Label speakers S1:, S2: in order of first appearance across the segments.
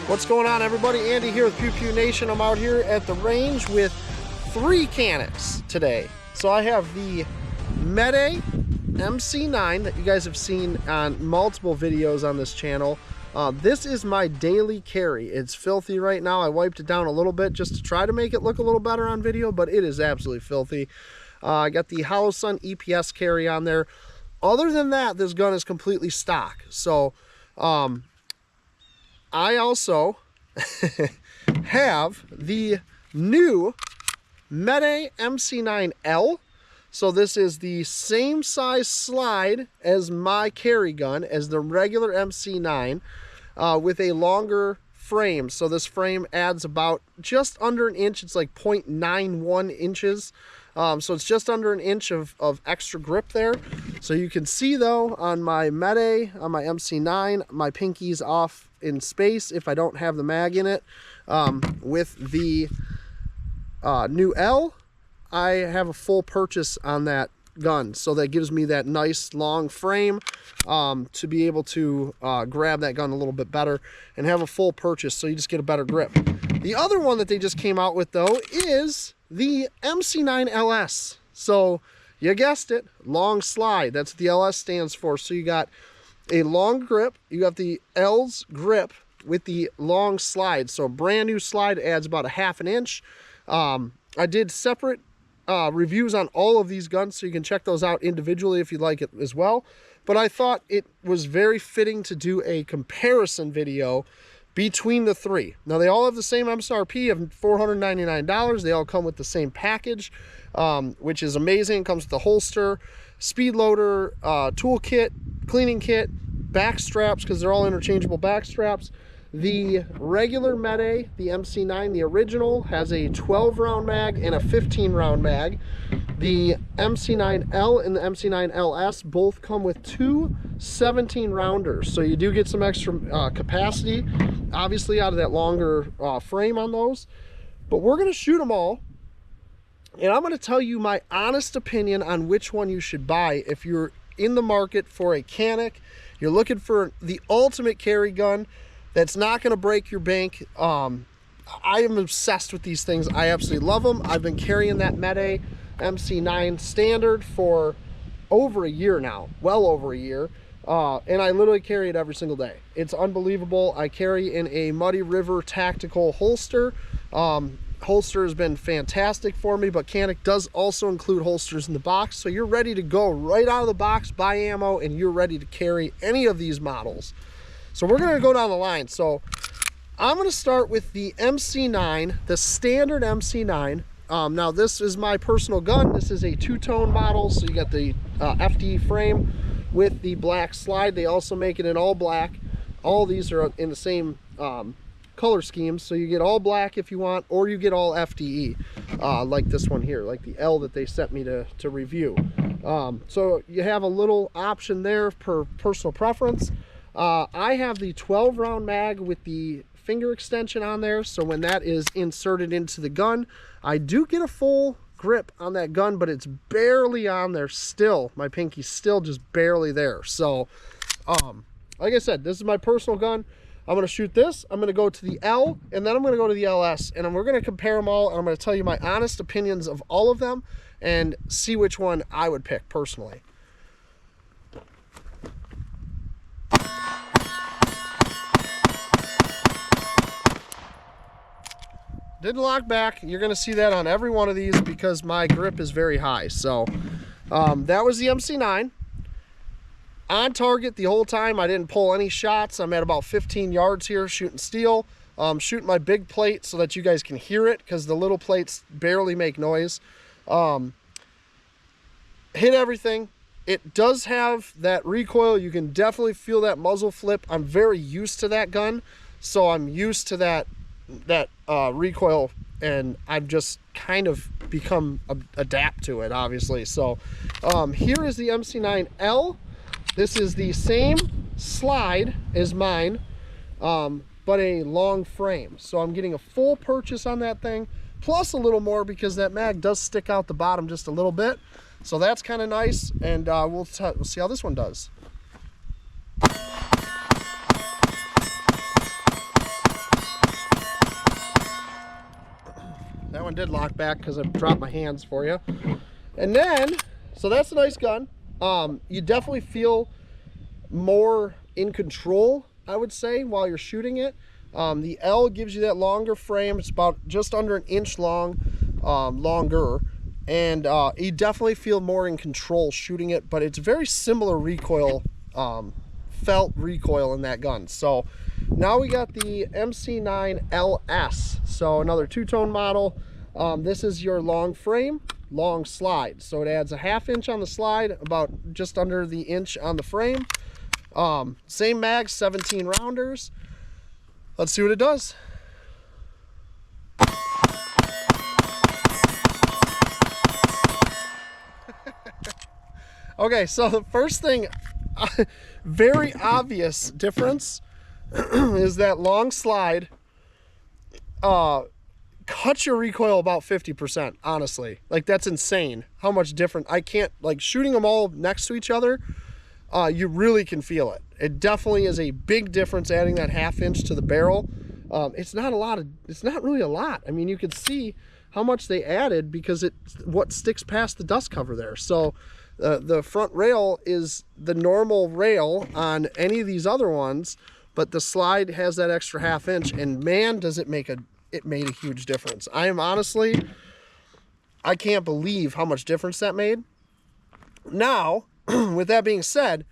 S1: What's going on, everybody? Andy here with Pew Pew Nation. I'm out here at the range with 3 Caniks today. So I have the Mete MC9 that you guys have seen on multiple videos on this channel. This is my daily carry. It's filthy right now. I wiped it down a little bit just to try to make it look a little better on video, but it is absolutely filthy. I got the Hollow Sun EPS carry on there. Other than that, this gun is completely stock. So I also have the new Mete MC9L. So this is the same size slide as my carry gun, as the regular MC9, with a longer frame. So this frame adds about just under an inch. It's like 0.91 inches. So it's just under an inch of extra grip there. So you can see though on my Mete, on my MC9, my pinky's off in space if I don't have the mag in it. With the new L, I have a full purchase on that gun. So that gives me that nice long frame to be able to grab that gun a little bit better and have a full purchase, so you just get a better grip. The other one that they just came out with though is the MC9 LS. So you guessed it, long slide. That's what the LS stands for. So you got a long grip, you got the L's grip with the long slide. So a brand new slide adds about a ½ an inch. I did separate reviews on all of these guns, so you can check those out individually if you'd like it as well. But I thought it was very fitting to do a comparison video between the 3. Now they all have the same MSRP of $499. They all come with the same package, which is amazing. It comes with the holster, speed loader, tool kit, cleaning kit, back straps, because they're all interchangeable back straps. The regular Mete, the MC9, the original, has a 12-round mag and a 15-round mag. The MC9L and the MC9LS both come with 2 17-rounders, so you do get some extra capacity, obviously, out of that longer frame on those. But we're going to shoot them all, and I'm going to tell you my honest opinion on which one you should buy if you're in the market for a Canik. You're looking for the ultimate carry gun that's not going to break your bank. I am obsessed with these things. I absolutely love them. I've been carrying that Mete MC9 standard for over a year now, well over a year, and I literally carry it every single day. It's unbelievable. I carry in a Muddy River tactical holster. Holster has been fantastic for me, but Canik does also include holsters in the box, so you're ready to go right out of the box, buy ammo, and you're ready to carry any of these models. So we're going to go down the line. So I'm going to start with the MC9, the standard MC9. Now this is my personal gun. This is a 2-tone model. So you got the FD frame with the black slide. They also make it in all black. All these are in the same color schemes. So you get all black if you want, or you get all FDE, like this one here, like the L that they sent me to review. So you have a little option there per personal preference. I have the 12-round mag with the finger extension on there, so when that is inserted into the gun, I do get a full grip on that gun, but it's barely on there still. My pinky's still just barely there. So, like I said, this is my personal gun. I'm going to shoot this, I'm going to go to the L, and then I'm going to go to the LS, and we're going to compare them all, and I'm going to tell you my honest opinions of all of them, and see which one I would pick personally. Didn't lock back. You're going to see that on every one of these because my grip is very high. So that was the MC9. On target the whole time. I didn't pull any shots. I'm at about 15 yards here shooting steel. Shooting my big plate so that you guys can hear it, because the little plates barely make noise. Hit everything. It does have that recoil. You can definitely feel that muzzle flip. I'm very used to that gun, so I'm used to that recoil, and I've just kind of become adapt to it, obviously. So here is the MC9L. This is the same slide as mine, but a long frame. So I'm getting a full purchase on that thing, plus a little more because that mag does stick out the bottom just a little bit. So that's kind of nice, and we'll see how this one does. one did lock back because I dropped my hands for you. And then, so that's a nice gun. You definitely feel more in control, I would say, while you're shooting it. The L gives you that longer frame. It's about just under an inch long, longer. And you definitely feel more in control shooting it, but it's very similar recoil, felt recoil in that gun. So now we got the MC9 LS, so another two-tone model. This is your long frame, long slide. So it adds a 1/2 inch on the slide, about just under the inch on the frame. Same mag, 17 rounders. Let's see what it does. Okay, so the first thing, very obvious difference is that long slide cuts your recoil about 50%, honestly. Like, that's insane how much different. I can't, like, shooting them all next to each other, you really can feel it. It definitely is a big difference adding that 1/2 inch to the barrel. It's not really a lot. I mean, you could see how much they added because it's what sticks past the dust cover there. So the front rail is the normal rail on any of these other ones, but the slide has that extra 1/2 inch, and man, does it made a huge difference. I can't believe how much difference that made. Now, with that being said,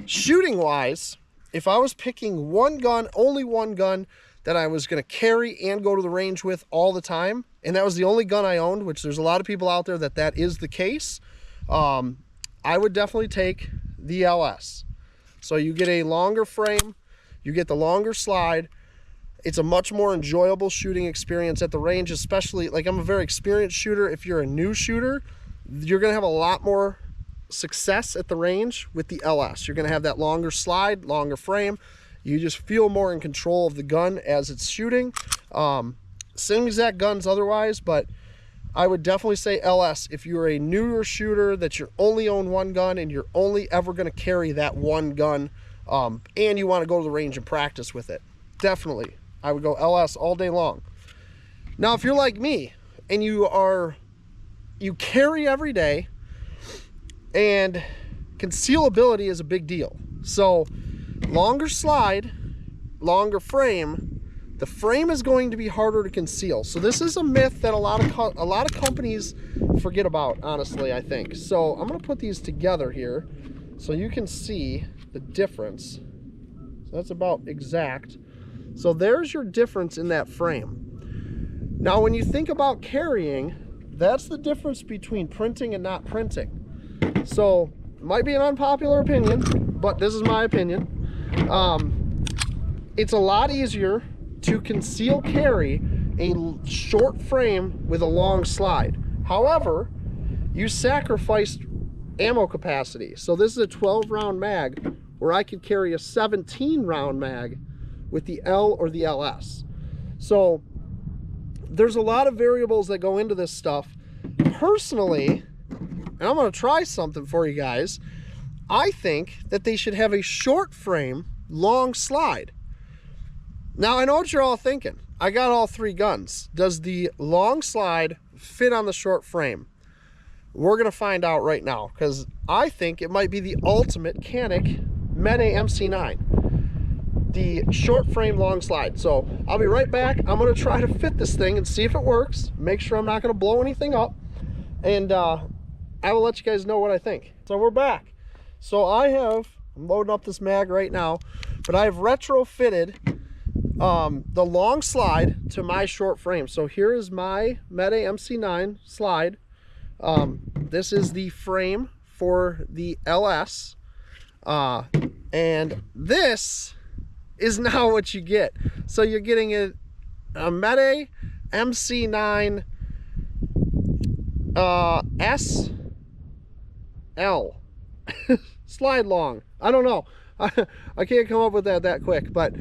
S1: shooting wise, if I was picking one gun, only one gun that I was going to carry and go to the range with all the time, and that was the only gun I owned, which there's a lot of people out there that is the case, I would definitely take the LS. So you get a longer frame, you get the longer slide. It's a much more enjoyable shooting experience at the range, especially, like, I'm a very experienced shooter. If you're a new shooter, you're going to have a lot more success at the range with the LS. You're going to have that longer slide, longer frame. You just feel more in control of the gun as it's shooting. Same exact guns otherwise, but I would definitely say LS if you're a newer shooter that you only own one gun and you're only ever going to carry that one gun, and you want to go to the range and practice with it. Definitely, I would go LS all day long. Now, if you're like me and you carry every day, and concealability is a big deal. So longer slide, longer frame, the frame is going to be harder to conceal. So this is a myth that a lot of companies forget about, honestly, I think. So I'm going to put these together here so you can see the difference. So that's about exact. So there's your difference in that frame. Now, when you think about carrying, that's the difference between printing and not printing. So it might be an unpopular opinion, but this is my opinion. It's a lot easier to conceal carry a short frame with a long slide. However, you sacrificed ammo capacity. So this is a 12 round mag where I could carry a 17 round mag with the L or the LS. So there's a lot of variables that go into this stuff. Personally, and I'm going to try something for you guys, I think that they should have a short frame, long slide. Now, I know what you're all thinking. I got all three guns. Does the long slide fit on the short frame? We're going to find out right now, because I think it might be the ultimate Canik Mete MC9. The short frame, long slide. So I'll be right back. I'm going to try to fit this thing and see if it works. Make sure I'm not going to blow anything up. And I will let you guys know what I think. So we're back. So I'm loading up this mag right now, but I have retrofitted the long slide to my short frame. So here is my Mete MC9 slide. This is the frame for the LS. And this is now what you get. So you're getting a Mete MC9 SL slide long. I don't know. I can't come up with that quick, but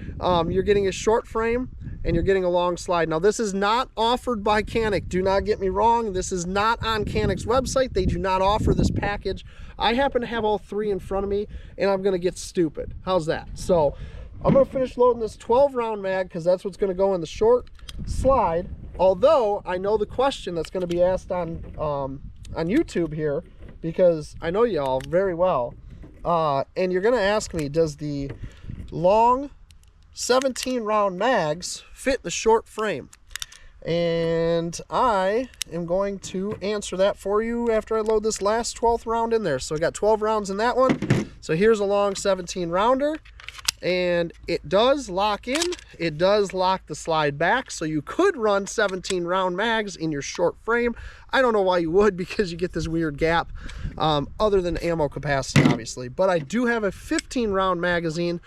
S1: you're getting a short frame and you're getting a long slide. Now, this is not offered by Canik. Do not get me wrong. This is not on Canik's website. They do not offer this package. I happen to have all three in front of me, and I'm going to get stupid. How's that? So I'm going to finish loading this 12 round mag because that's what's going to go in the short slide. Although I know the question that's going to be asked on YouTube here, because I know y'all very well, and you're going to ask me, does the long 17 round mags fit the short frame? And I am going to answer that for you after I load this last 12th round in there. So I got 12 rounds in that one. So here's a long 17 rounder, and it does lock in. It does lock the slide back. So you could run 17 round mags in your short frame. I don't know why you would, because you get this weird gap, other than ammo capacity, obviously. But I do have a 15 round magazine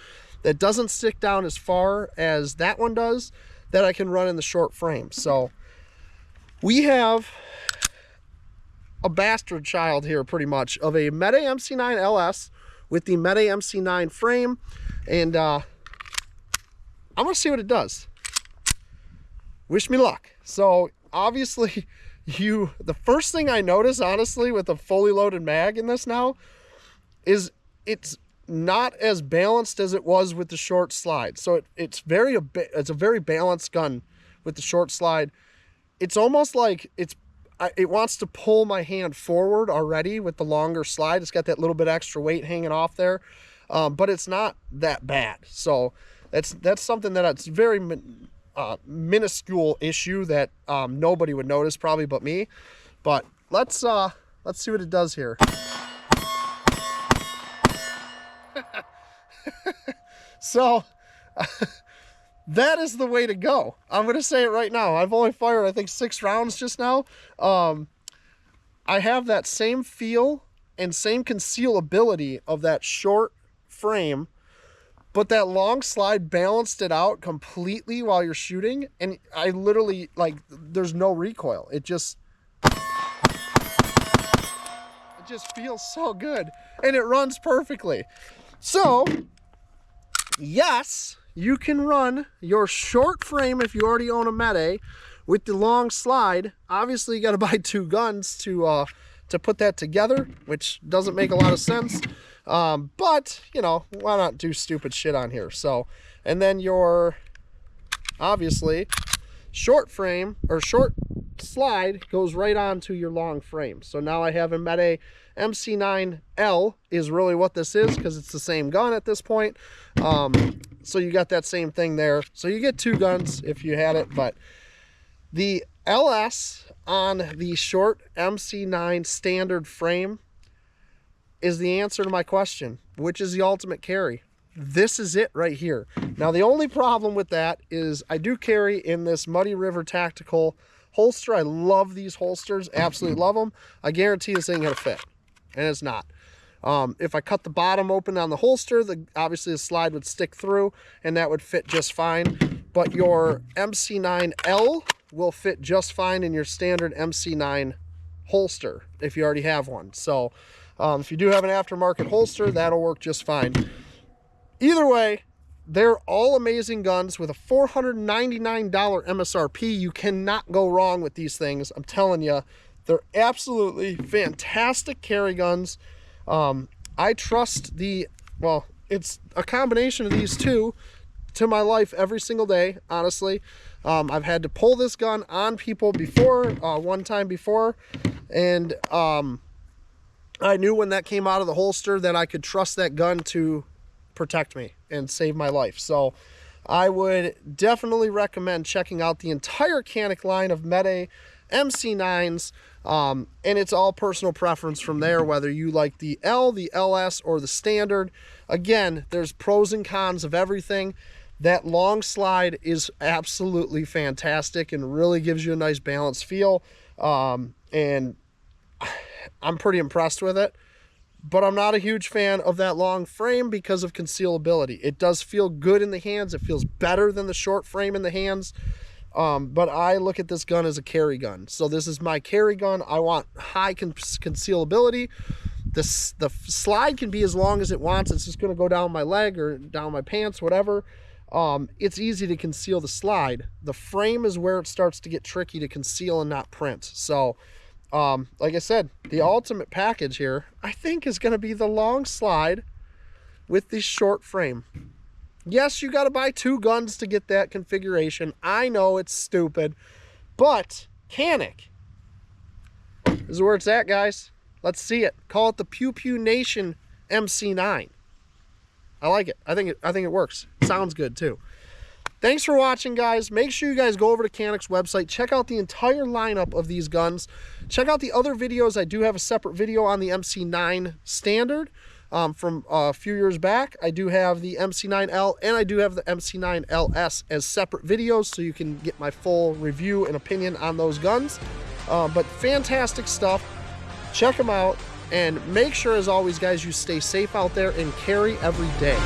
S1: that doesn't stick down as far as that one does, that I can run in the short frame. So we have a bastard child here, pretty much, of a Mete MC9 LS with the Mete MC9 frame, and I'm gonna see what it does. Wish me luck. So obviously, the first thing I notice, honestly, with a fully loaded mag in this now, is it's not as balanced as it was with the short slide. So it's a very balanced gun with the short slide. It's almost like it wants to pull my hand forward already with the longer slide. It's got that little bit extra weight hanging off there, but it's not that bad. So that's something that it's very minuscule issue that nobody would notice probably but me. But let's see what it does here. So that is the way to go. I'm going to say it right now. I've only fired, I think, 6 rounds just now. I have that same feel and same concealability of that short frame, but that long slide balanced it out completely while you're shooting. And I literally, like, there's no recoil. It just feels so good, and it runs perfectly. So yes, you can run your short frame if you already own a Mete with the long slide. Obviously, you got to buy 2 guns to put that together, which doesn't make a lot of sense. But, you know, why not do stupid shit on here? So, and then your, obviously, short frame or short slide goes right onto your long frame. So now I have a Mete MC9L is really what this is, because it's the same gun at this point. So you got that same thing there. So you get 2 guns if you had it, but the LS on the short MC9 standard frame is the answer to my question, which is the ultimate carry. This is it right here. Now, the only problem with that is I do carry in this Muddy River Tactical holster. I love these holsters, absolutely love them. I guarantee this ain't gonna fit, and it's not. If I cut the bottom open on the holster, obviously the slide would stick through, and that would fit just fine. But your MC9L will fit just fine in your standard MC9 holster if you already have one. So if you do have an aftermarket holster, that'll work just fine. Either way, they're all amazing guns with a $499 MSRP. You cannot go wrong with these things. I'm telling you, they're absolutely fantastic carry guns. I trust it's a combination of these two to my life every single day, honestly. I've had to pull this gun on people before, one time before, and I knew when that came out of the holster that I could trust that gun to protect me and save my life. So I would definitely recommend checking out the entire Canik line of Mete MC9s, and it's all personal preference from there, whether you like the L, the LS, or the standard. Again, there's pros and cons of everything. That long slide is absolutely fantastic and really gives you a nice balanced feel, and I'm pretty impressed with it. But I'm not a huge fan of that long frame because of concealability. It does feel good in the hands. It feels better than the short frame in the hands. But I look at this gun as a carry gun. So this is my carry gun. I want high concealability. The slide can be as long as it wants. It's just going to go down my leg or down my pants, whatever. It's easy to conceal the slide. The frame is where it starts to get tricky to conceal and not print. So like I said, the ultimate package here, I think, is going to be the long slide with the short frame. Yes, you got to buy 2 guns to get that configuration. I know it's stupid, But Canik is where it's at, guys. Let's see it. Call it the Pew Pew Nation MC9. I like it. I think it works. Sounds good too. Thanks for watching, guys. Make sure you guys go over to Canik's website. Check out the entire lineup of these guns. Check out the other videos. I do have a separate video on the MC9 Standard from a few years back. I do have the MC9L and I do have the MC9LS as separate videos, so you can get my full review and opinion on those guns. But fantastic stuff. Check them out. And make sure, as always, guys, you stay safe out there and carry every day.